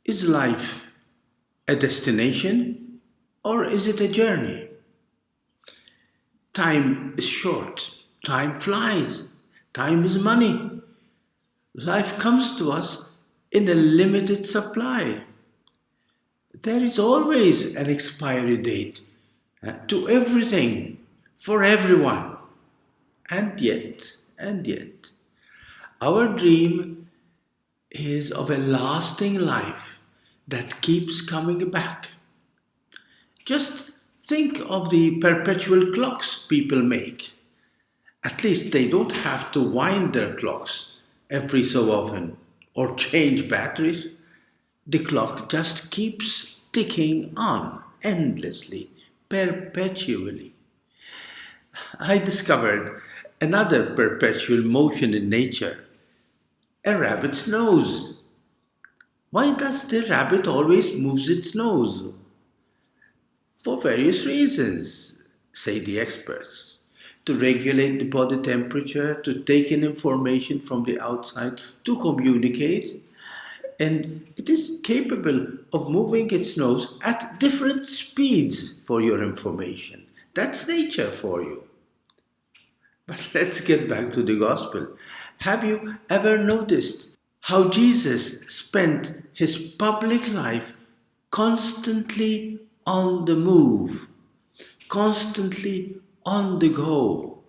Is life a destination or is it a journey? Time is short, time flies, time is money. Life comes to us in a limited supply. There is always an expiry date to everything, for everyone. And yet, our dream is of a lasting life that keeps coming back. Just think of the perpetual clocks people make. At least they don't have to wind their clocks every so often or change batteries. The clock just keeps ticking on endlessly, perpetually. I discovered another perpetual motion in nature, a rabbit's nose. Why does the rabbit always moves its nose? For various reasons, say the experts. To regulate the body temperature, to take in information from the outside, to communicate, and it is capable of moving its nose at different speeds for your information. That's nature for you. But let's get back to the gospel. Have you ever noticed how Jesus spent his public life constantly on the move, constantly on the go?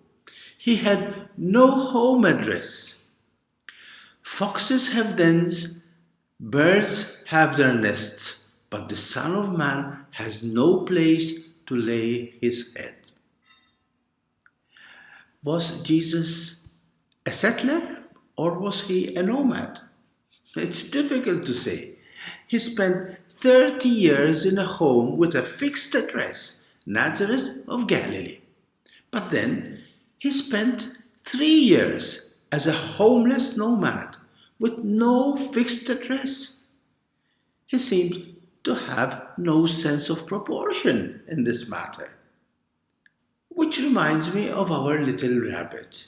He had no home address. Foxes have dens, birds have their nests, but the Son of Man has no place to lay his head. Was Jesus a settler or was he a nomad? It's difficult to say. He spent 30 years in a home with a fixed address, Nazareth of Galilee. But then he spent 3 years as a homeless nomad with no fixed address. He seemed to have no sense of proportion in this matter. Which reminds me of our little rabbit.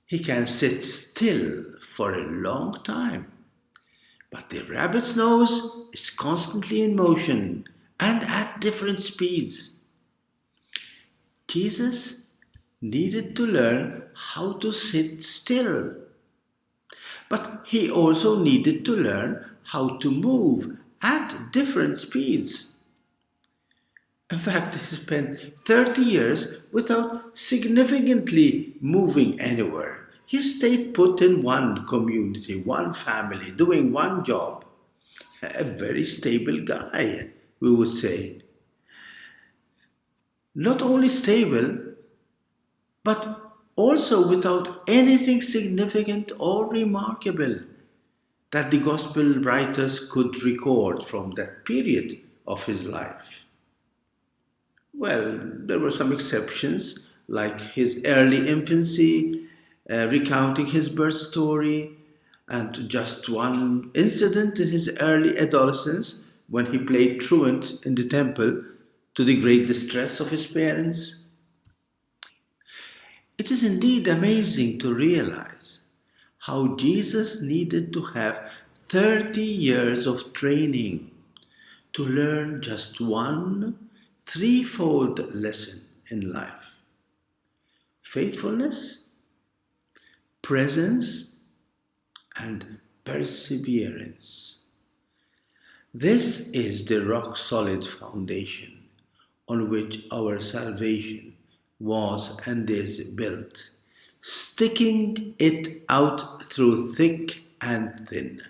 He can sit still for a long time, but the rabbit's nose is constantly in motion and at different speeds. Jesus needed to learn how to sit still, but he also needed to learn how to move at different speeds. In fact, he spent 30 years without significantly moving anywhere. He stayed put in one community, one family, doing one job. A very stable guy, we would say. Not only stable, but also without anything significant or remarkable that the gospel writers could record from that period of his life. Well, there were some exceptions, like his early infancy, recounting his birth story, and just one incident in his early adolescence when he played truant in the temple to the great distress of his parents. It is indeed amazing to realize how Jesus needed to have 30 years of training to learn just one threefold lesson in life: faithfulness, presence, and perseverance. This is the rock solid foundation on which our salvation was and is built, sticking it out through thick and thin.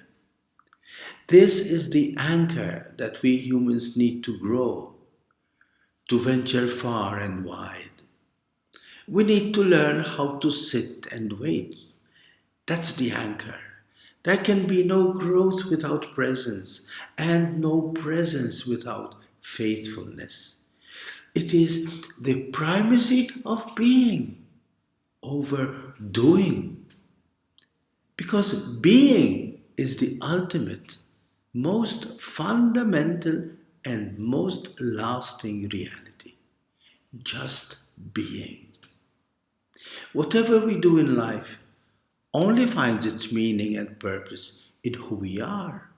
This is the anchor that we humans need to grow, to venture far and wide. We need to learn how to sit and wait. That's the anchor. There can be no growth without presence, and no presence without faithfulness. It is the primacy of being over doing. Because being is the ultimate, most fundamental, and most lasting reality. Just being. Whatever we do in life only finds its meaning and purpose in who we are.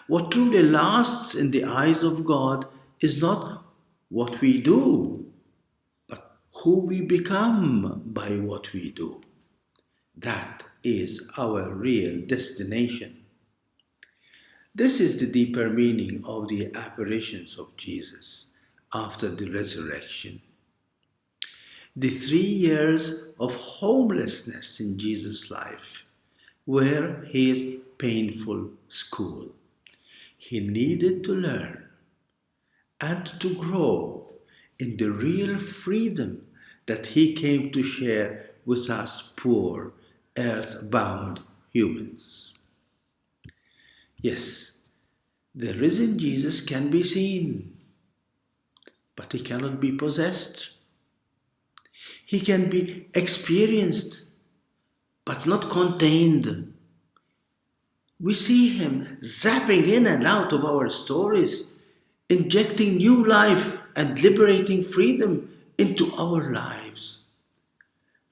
What truly lasts in the eyes of God is not what we do, but who we become by what we do. That is our real destination. This is the deeper meaning of the apparitions of Jesus after the resurrection. The 3 years of homelessness in Jesus' life were his painful school. He needed to learn and to grow in the real freedom that he came to share with us poor, earth-bound humans. Yes, the risen Jesus can be seen, but he cannot be possessed. He can be experienced, but not contained. We see him zapping in and out of our stories, injecting new life and liberating freedom into our lives.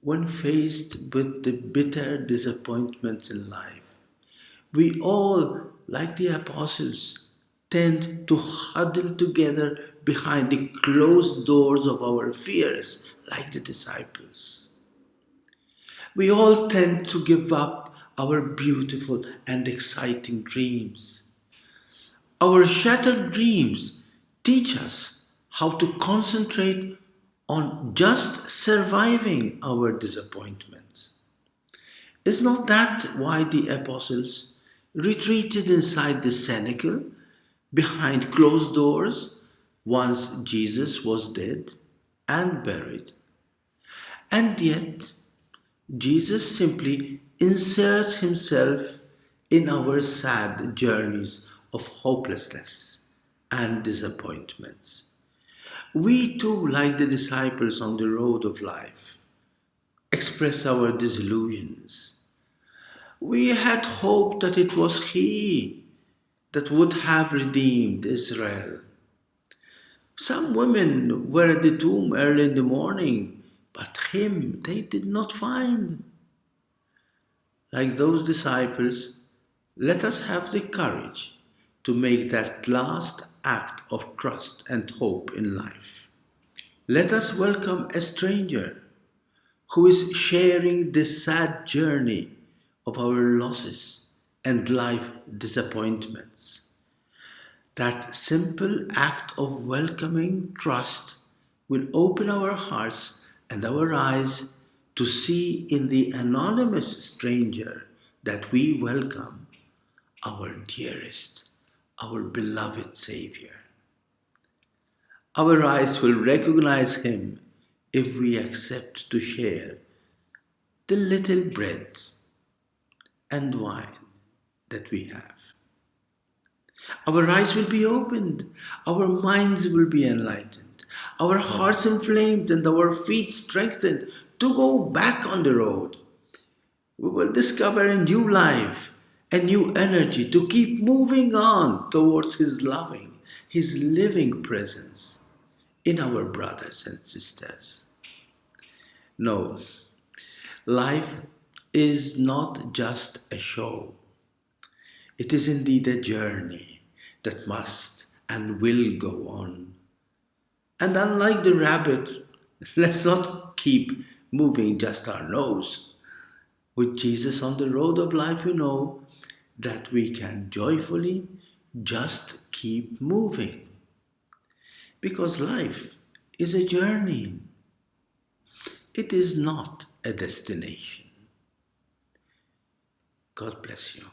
When faced with the bitter disappointments in life, we all, like the apostles, tend to huddle together behind the closed doors of our fears, like the disciples. We all tend to give up our beautiful and exciting dreams. Our shattered dreams teach us how to concentrate on just surviving our disappointments. Is not that why the apostles retreated inside the cenacle behind closed doors once Jesus was dead and buried? And yet, Jesus simply inserts himself in our sad journeys of hopelessness and disappointments. We too, like the disciples on the road of life, express our disillusions. We had hoped that it was He that would have redeemed Israel. Some women were at the tomb early in the morning, but Him they did not find. Like those disciples, let us have the courage to make that last act of trust and hope in life. Let us welcome a stranger who is sharing this sad journey of our losses and life disappointments. That simple act of welcoming trust will open our hearts and our eyes to see in the anonymous stranger that we welcome our dearest, our beloved Savior. Our eyes will recognize Him if we accept to share the little bread and wine that we have. Our eyes will be opened, our minds will be enlightened, our hearts inflamed, and our feet strengthened to go back on the road. We will discover a new life, a new energy to keep moving on towards His loving, His living presence in our brothers and sisters. No, life is not just a show. It is indeed a journey that must and will go on. And unlike the rabbit, let's not keep moving just our nose. With Jesus on the road of life, we know that we can joyfully just keep moving. Because life is a journey. It is not a destination. God bless you.